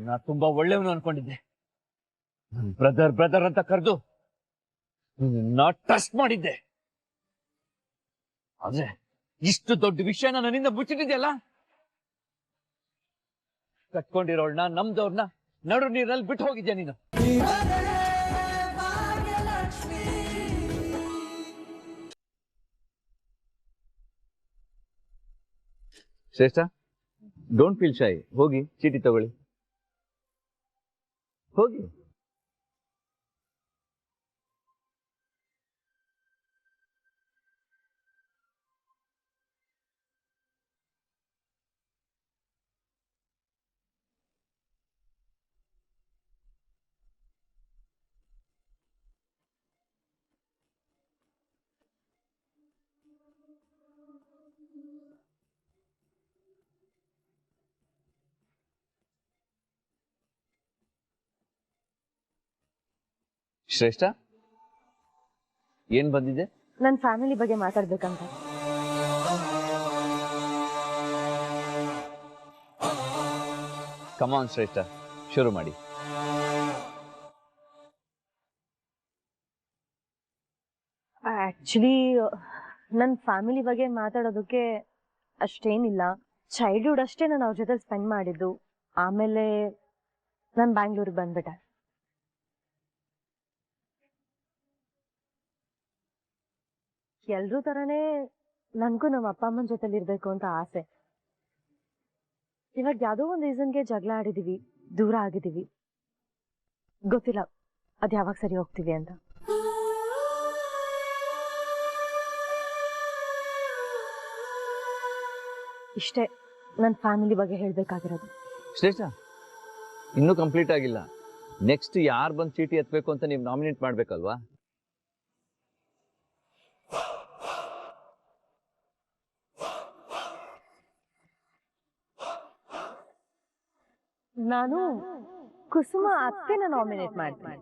ನಾ ತುಂಬಾ ಒಳ್ಳೆಯವನು ಅನ್ಕೊಂಡಿದ್ದೆ. ಬ್ರದರ್ ಬ್ರದರ್ ಅಂತ ಕರೆದು ನಾ ಟ್ರಸ್ಟ್ ಮಾಡಿದ್ದೆ. ಆದ್ರೆ ಇಷ್ಟು ದೊಡ್ಡ ವಿಷಯನ ನನ್ನಿಂದ ಮುಚ್ಚಿಟ್ಟಿದ್ಯಲ್ಲ. ಕಟ್ಕೊಂಡಿರೋಳ್ನ ನಮ್ದವ್ರನ್ನ ನಡು ನೀರಲ್ಲಿ ಬಿಟ್ಟು ಹೋಗಿದ್ಯಾ ನೀನು. ಶ್ರೇಷ್ಠ, ಡೋಂಟ್ ಫೀಲ್ ಶೈ. ಹೋಗಿ ಚೀಟಿ ತಗೊಳ್ಳಿ, ಹೋಗಿ. ಶ್ರೇಷ್ಠ, ಏನ್ ಬಂದಿದೆ? ನನ್ನ ಫ್ಯಾಮಿಲಿ ಬಗ್ಗೆ ಮಾತಾಡ್ಬೇಕಂತ. ಕಮಾನ್ ಶ್ರೇಷ್ಠ, ಶುರು ಮಾಡಿ. ಆಕ್ಚುಲಿ ನನ್ನ ಫ್ಯಾಮಿಲಿ ಬಗ್ಗೆ ಮಾತಾಡೋದಕ್ಕೆ ಅಷ್ಟೇನಿಲ್ಲ. ಚೈಲ್ಡ್ಹುಡ್ ಅಷ್ಟೇ ನಾನು ಅವ್ರ ಜೊತೆ ಸ್ಪೆಂಡ್ ಮಾಡಿದ್ದು. ಆಮೇಲೆ ನಾನು ಬ್ಯಾಂಗ್ಳೂರಿಗೆ ಬಂದ್ಬಿಟ್ಟೆ. ಎಲ್ರೂ ತರನೇ ನನ್ಗೂ ನಮ್ಮ ಅಪ್ಪ ಅಮ್ಮನ ಜೊತೆಲಿ ಇರ್ಬೇಕು ಅಂತ ಆಸೆ. ಇವಾಗ ಯಾವುದೋ ಒಂದು ರೀಸನ್ಗೆ ಜಗಳ ಆಡಿದೀವಿ, ದೂರ ಆಗಿದ್ದೀವಿ. ಗೊತ್ತಿಲ್ಲ ಅದ್ ಯಾವಾಗ ಸರಿ ಹೋಗ್ತೀವಿ ಅಂತ. ಇಷ್ಟೇ ನನ್ನ ಫ್ಯಾಮಿಲಿ ಬಗ್ಗೆ ಹೇಳ್ಬೇಕಾಗಿರೋದು. ಶ್ರೇಷ್ಠ, ಇನ್ನೂ ಕಂಪ್ಲೀಟ್ ಆಗಿಲ್ಲ. ನೆಕ್ಸ್ಟ್ ಯಾರು ಬಂದು ಚೀಟಿ ಎತ್ತಬೇಕು ಅಂತ ನೀವು ನಾಮಿನೇಟ್ ಮಾಡ್ಬೇಕಲ್ವಾ? ನಾನು ಕುಸುಮ ಅತ್ತೆನ ನಾಮಿನೇಟ್ ಮಾಡ್ತೀನಿ.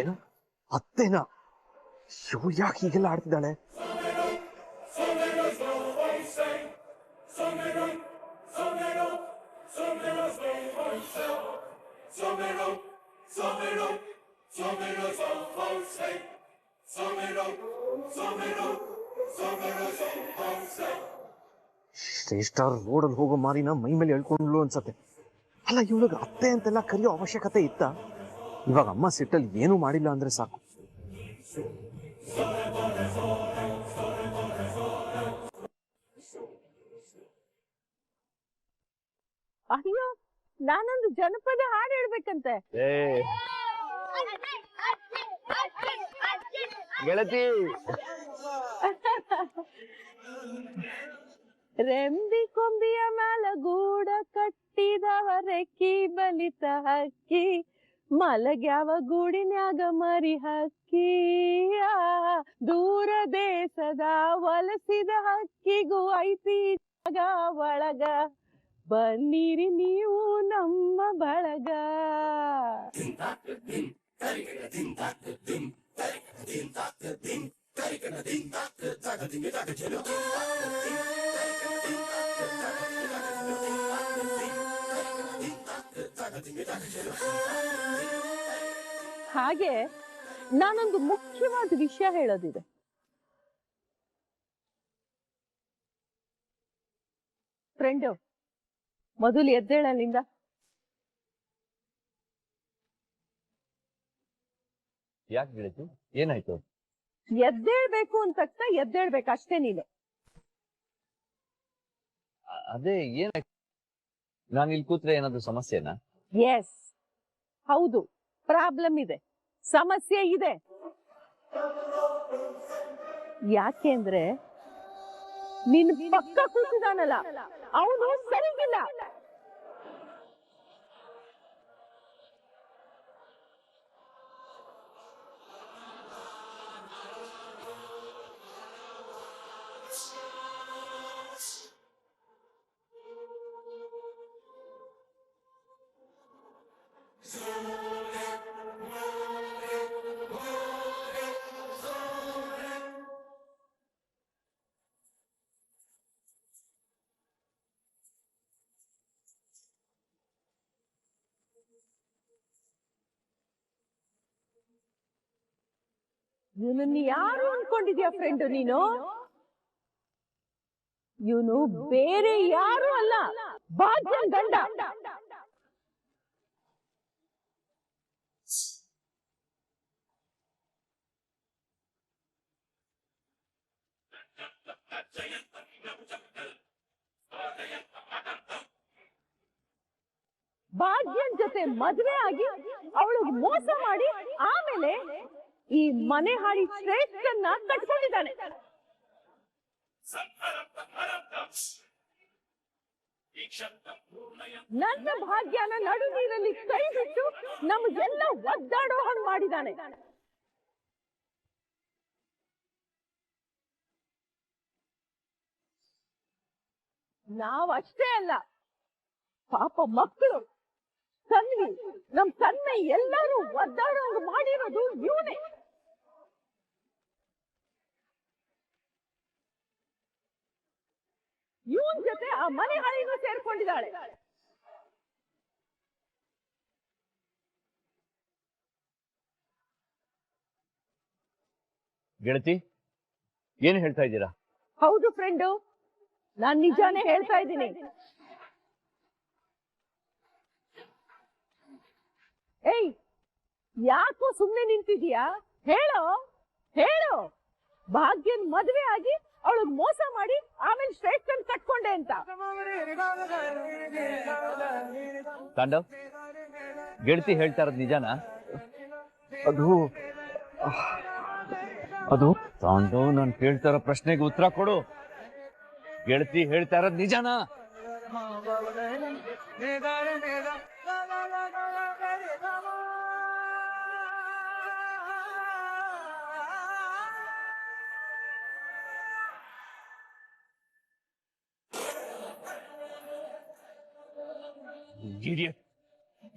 ಏನು ಅತ್ತೇನಾ? ಯಾಕೆ ಹೀಗೆಲ್ಲ ಆಡ್ತಿದ್ದಾಳೆ? ಶ್ರೇಷ್ಠ ರೋಡಲ್ಲಿ ಹೋಗೋ ಮಾರಿನ ಮೈ ಮೇಲೆ ಎಳ್ಕೊಂಡ್ಲು ಅನ್ಸತ್ತೆ. ಅಲ್ಲ, ಇವಳಿಗೆ ಅತ್ತೆ ಅಂತೆಲ್ಲ ಕರೆಯೋ ಅವಶ್ಯಕತೆ ಇತ್ತ? ಇವಾಗ ಅಮ್ಮ ಸಿಟ್ಟಲ್ಲಿ ಏನೂ ಮಾಡಿಲ್ಲ ಅಂದ್ರೆ ಸಾಕು. ಅಯ್ಯೋ, ನಾನೊಂದು ಜನಪದ ಹಾಡು ಹೇಳ್ಬೇಕಂತೆ. ಗೆಳತಿ, ರೆಂಬಿ ಕೊಂಬಿಯ ಮ್ಯಾಲ ಗೂಡ ಕಟ್ಟಿದವ ರೆಕ್ಕಿ ಬಲಿತ ಹಕ್ಕಿ, ಮಲಗ್ಯಾವ ಗೂಡಿನ್ಯಾಗ ಮರಿ ಹಕ್ಕಿ. ದೂರ ದೇಶದ ವಲಸಿದ ಹಕ್ಕಿಗೂ ಐತಿ ಜಾಗ ಒಳಗ, ಬನ್ನಿರಿ ನೀವು ನಮ್ಮ ಬಳಗ. ಹಾಗೆ ನಾನೊಂದು ಮುಖ್ಯವಾದ ವಿಷಯ ಹೇಳೋದಿದೆ. ಫ್ರೆಂಡು, ಮೊದಲು ಎದ್ದೇಳಲ್ಲಿಂದ. ಯಾಕೆ ಗೆಳತಿ, ಏನಾಯ್ತು? ಎದ್ದೇಳ್ಬೇಕು ಅಂತ ತಕ್ಷಣ ಎದ್ದೇಳ್ಬೇಕು ಅಷ್ಟೇ ನೀನು. ಅದೇ ಏನಾಯ್ತು? ನಾನು ಇಲ್ಲಿ ಕೂತ್ರೆ ಏನಾದ್ರು ಸಮಸ್ಯೆನಾ? ಎಸ್, ಹೌದು, ಪ್ರಾಬ್ಲಮ್ ಇದೆ, ಸಮಸ್ಯೆ ಇದೆ. ಯಾಕೆ ಅಂದ್ರೆ ನಿನ್ ಪಕ್ಕ ಕೂತಿದಾನಲ್ಲ ಅವನು ಸರಿಗಿಲ್ಲ. ಇವನನ್ನ ಯಾರು ಅನ್ಕೊಂಡಿದ್ಯಾ ಫ್ರೆಂಡ್ ನೀನು? ಇವನು ಬೇರೆ ಯಾರು ಅಲ್ಲ, ಭಾಗ್ಯನ್ ಗಂಡ. ಭಾಗ್ಯನ್ ಜೊತೆ ಮದ್ವೆ ಆಗಿ ಅವಳಿಗೆ ಮೋಸ ಮಾಡಿ ಆಮೇಲೆ ಈ ಮನೆ ಹಾಡಿ ಶ್ರೇಷ್ಠನ್ನ ಕಟ್ಕೊಂಡಿದ್ದಾನೆ. ನನ್ನ ಭಾಗ್ಯನ ನಡು ನೀರಲ್ಲಿ ಕೈ ಬಿಟ್ಟು ನಮಗೆಲ್ಲ ಒದ್ದಾಡೋ ಹಂಗ್ ಮಾಡಿದ್ದಾನೆ. ನಾವಷ್ಟೇ ಅಲ್ಲ, ಪಾಪ ಮಕ್ಕಳು ತನ್ವಿ ನಮ್ ತನ್ನೆ ಎಲ್ಲರೂ ಒದ್ದಾಡೋಂಗ್ ಮಾಡಿರೋದು ಇವನೇ. ಇವನ್ ಜೊತೆ ಆ ಮನೆ ಹಾಳಿನೂ ಸೇರ್ಕೊಂಡಿದ್ದಾಳೆ. ಗೆಳತಿ, ಏನ್ ಹೇಳ್ತಾ ಇದ್ದೀರಾ? ಹೌದು ಫ್ರೆಂಡು, ನಾನ್ ನಿಜಾನೇ ಹೇಳ್ತಾ ಇದ್ದೀನಿ. ಏಯ್, ಯಾಕೋ ಸುಮ್ನೆ ನಿಂತಿದ್ಯಾ? ಹೇಳೋ ಹೇಳೋ, ಭಾಗ್ಯನ್ ಮದ್ವೆ ಆಗಿ ಅವಳಿಗೆ ಮೋಸ ಮಾಡಿ ಆಮೇಲೆ ಶ್ರೇಷ್ಠನ್ ಕಟ್ಕೊಂಡೆ ಅಂತ. ತಾಂಡವ್, ಗೆಳತಿ ಹೇಳ್ತಾ ಇರೋದು ನಿಜಾನಾ? ಅದು ಅದು ತಾಂಡವ್, ನಾನು ಕೇಳ್ತಾ ಇರೋ ಪ್ರಶ್ನೆಗೆ ಉತ್ತರ ಕೊಡು. ಗೆಳತಿ ಹೇಳ್ತಾ ಇರೋದು ನಿಜಾನಾ?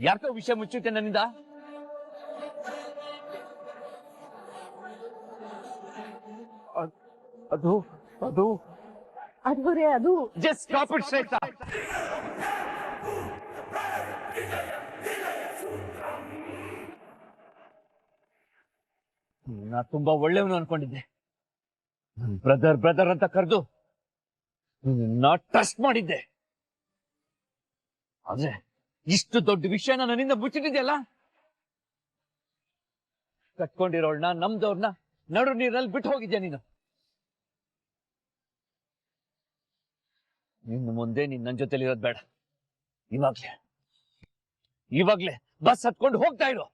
ಯಾಕೋ ವಿಷಯ ಮುಚ್ಚುತ್ತೆ ನನ್ನಿಂದ? ಅದು ಅದು ಅದ್ವರೆ ಅದು ಜಸ್ಟ್ ಸ್ಟಾಪ್ ಇಟ್ ಶ್ರೇಷ್ಠ. ನಾ ತುಂಬಾ ಒಳ್ಳೆಯವನು ಅನ್ಕೊಂಡಿದ್ದೆ. ಬ್ರದರ್ ಬ್ರದರ್ ಅಂತ ಕರೆದು ನಾ ಟಸ್ಟ್ ಮಾಡಿದ್ದೆ. ಆದ್ರೆ ಇಷ್ಟು ದೊಡ್ಡ ವಿಷಯನ ನನ್ನಿಂದ ಮುಚ್ಚಿಟ್ಟಿದ್ಯಲ್ಲ. ಕಟ್ಕೊಂಡಿರೋಳ್ನ, ನಮ್ದವ್ರನ್ನ ನಡು ನೀರಲ್ಲಿ ಬಿಟ್ಟು ಹೋಗಿದ್ಯಾ ನೀನು. ಇನ್ನು ಮುಂದೆ ನೀನ್ ನನ್ನ ಜೊತೆಲಿ ಇರೋದ್ ಬೇಡ. ಇವಾಗ್ಲೇ ಬಸ್ ಹತ್ಕೊಂಡು ಹೋಗ್ತಾ ಇರೋ.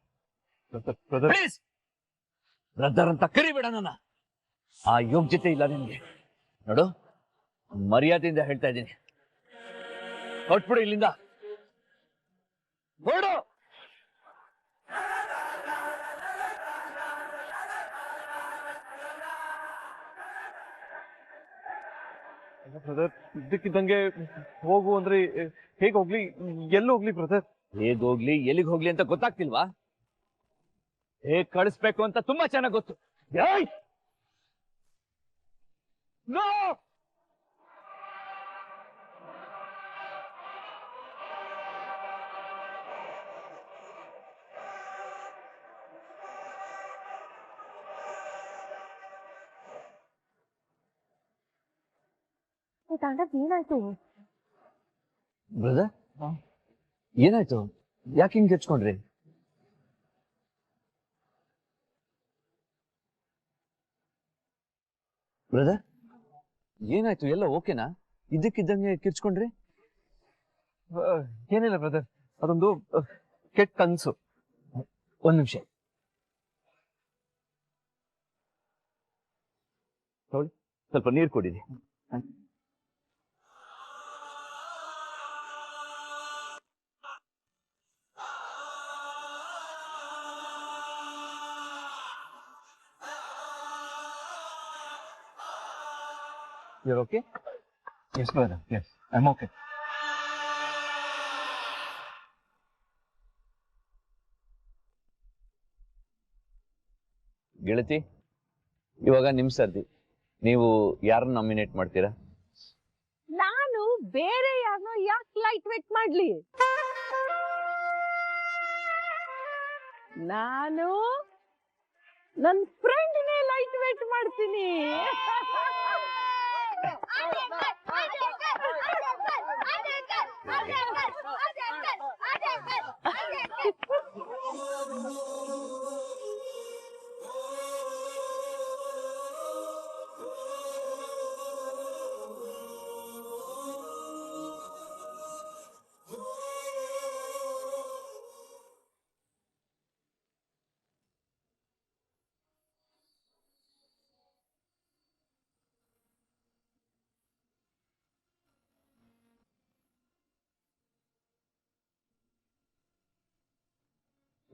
ಪ್ಲೀಸ್, ಬ್ರದರ್ ಅಂತ ಕರಿಬೇಡ ನನ್ನ. ಆ ಯೋಗ್ಯತೆ ಇಲ್ಲ ನಿನ್ಗೆ. ನೋಡು, ಮರ್ಯಾದೆಯಿಂದ ಹೇಳ್ತಾ ಇದ್ದೀನಿ, ಹೊಟ್ಬಿಡು ಇಲ್ಲಿಂದ. ನೋಡು, ಬ್ರದರ್, ಇದ್ದಕ್ಕಿದ್ದಂಗೆ ಹೋಗು ಅಂದ್ರೆ ಹೇಗ್ ಹೋಗ್ಲಿ, ಎಲ್ಲಿ ಹೋಗ್ಲಿ ಬ್ರದರ್? ಹೇಗ್ ಹೋಗ್ಲಿ, ಎಲ್ಲಿಗೆ ಹೋಗ್ಲಿ ಅಂತ ಗೊತ್ತಾಗ್ತಿಲ್ವಾ? ಹೇಗ್ ಕಳಿಸ್ಬೇಕು ಅಂತ ತುಂಬಾ ಚೆನ್ನಾಗ್ ಗೊತ್ತು. ನೋ, ತಾಂಡವ್, ಏನಾಯ್ತು? ಬ್ರದರ್, ಏನಾಯ್ತು? ಯಾಕೆ ಹಿಂಗ್ ಹೆಚ್ಕೊಂಡ್ರಿ? ಬ್ರದರ್, ಏನಾಯ್ತು? ಎಲ್ಲ ಓಕೆನಾ? ಇದ್ದಕ್ಕಿದ್ದಂಗೆ ಕಿರ್ಚ್ಕೊಂಡ್ರಿ? ಏನಿಲ್ಲ ಬ್ರದರ್, ಅದೊಂದು ಕೆಟ್ಟ ಕನ್ಸು. ಒಂದ್ ನಿಮಿಷ, ಸ್ವಲ್ಪ ನೀರು ಕೊಡಿರಿ. You're okay? Yes, brother. Yes, I'm okay. ಗೆಳತಿ, ಇವಾಗ ನಿಮ್ ಸರ್ದಿ. ನೀವು ಯಾರನ್ನ ನಾಮಿನೇಟ್ ಮಾಡ್ತೀರಾ? ನಾನು ಬೇರೆ ಯಾರನ್ನೋ ಯಾಕೆ ಲೈಟ್ ವೇಟ್ ಮಾಡ್ಲಿ? ನಾನು ನನ್ ಫ್ರೆಂಡ್ನೇ ಲೈಟ್ ವೇಟ್ ಮಾಡ್ತೀನಿ.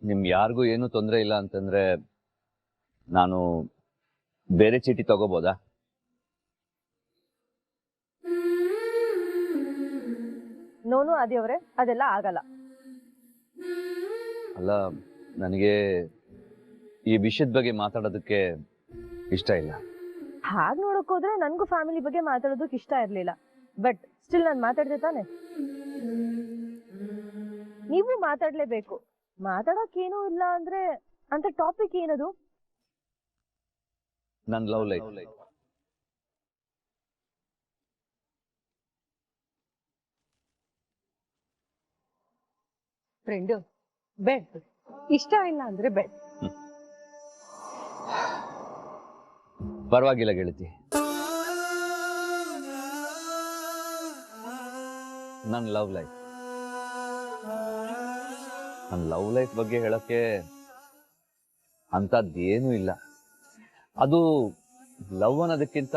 ನಿಮ್ ಯಾರಿಗೂ ಏನು ತೊಂದರೆ ಇಲ್ಲ ಅಂತಂದ್ರೆ ನಾನು ಬೇರೆ ಚೀಟಿ ತಗೋಬೋದಾ? ನೋನು ಆದಿಯವರೇ, ಅದೆಲ್ಲ ಆಗಲ್ಲ. ಅಲ್ಲ, ನನಗೆ ಈ ವಿಷಯದ ಬಗ್ಗೆ ಮಾತಾಡೋದಕ್ಕೆ ಇಷ್ಟ ಇಲ್ಲ. ಹಾಗೆ ನೋಡಕ್ ಹೋದ್ರೆ ನನ್ಗೂ ಫ್ಯಾಮಿಲಿ ಬಗ್ಗೆ ಮಾತಾಡೋದಕ್ಕೆ ಇಷ್ಟ ಇರ್ಲಿಲ್ಲ. ಬಟ್ ಸ್ಟಿಲ್ ನಾನು ಮಾತಾಡ್ದೆ ತಾನೆ. ನೀವು ಮಾತಾಡ್ಲೇಬೇಕು. ಮಾತಾಡೋಕ್ ಏನೂ ಇಲ್ಲ ಅಂದ್ರೆ ಅಂತ ಟಾಪಿಕ್ ಏನದು? ನನ್ ಲವ್ ಲೈಫ್. ಫ್ರೆಂಡು ಬೆಡ್ ಇಷ್ಟ ಇಲ್ಲ ಅಂದ್ರೆ ಬೆಡ್. ಪರವಾಗಿಲ್ಲ ಗೆಳತಿ, ನನ್ ಲವ್ ಲೈಫ್ ಬಗ್ಗೆ ಹೇಳಕ್ಕೆ ಅಂತದ್ದೇನೂ ಇಲ್ಲ. ಅದು ಲವ್ ಅನ್ನೋದಕ್ಕಿಂತ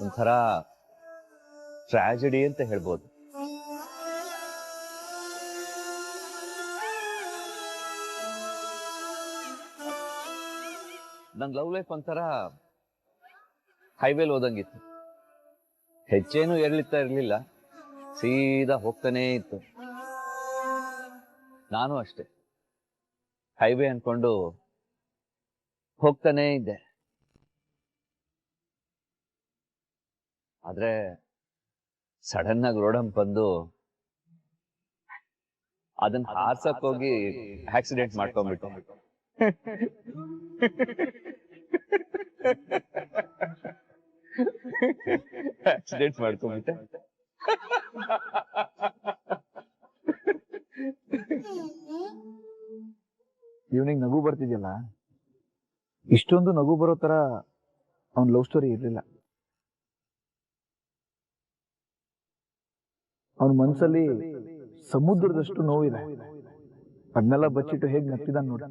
ಒಂಥರ ಟ್ರಾಜಿಡಿ ಅಂತ ಹೇಳ್ಬೋದು. ನನ್ ಲವ್ ಲೈಫ್ ಒಂಥರ ಹೈವೇಲ್ ಹೋದಂಗಿತ್ತು. ಹೆಚ್ಚೇನು ಏರ್ಲಿತ್ತಾ ಇರ್ಲಿಲ್ಲ, ಸೀದಾ ಹೋಗ್ತಾನೇ ಇತ್ತು. ನಾನು ಅಷ್ಟೆ, ಹೈವೇ ಅನ್ಕೊಂಡು ಹೋಗ್ತಾನೇ ಇದ್ದೆ. ಆದ್ರೆ ಸಡನ್ ಆಗಿ ರೋಡಂಪ್ ಬಂದು ಅದನ್ನ ಹಾರ್ಸಕ್ ಹೋಗಿ ಆಕ್ಸಿಡೆಂಟ್ ಮಾಡ್ಕೊಂಡ್ಬಿಟ್ಟೆ. ಆಕ್ಸಿಡೆಂಟ್ ಮಾಡ್ಕೊಂಡ್ಬಿಟ್ಟೆ. ಇವನಿಗೆ ನಗು ಬರ್ತಿದ್ಯಲ್ಲ, ಇಷ್ಟೊಂದು ನಗು ಬರೋ ತರ ಅವನ ಲವ್ ಸ್ಟೋರಿ ಇರಲಿಲ್ಲ. ಅವನ ಮನಸ್ಸಲ್ಲಿ ಸಮುದ್ರದಷ್ಟು ನೋವಿದೆ. ಅದನ್ನೆಲ್ಲ ಬಚ್ಚಿಟ್ಟು ಹೇಗೆ ನಗ್ತಿದ್ದಾನೆ ನೋಡಿ.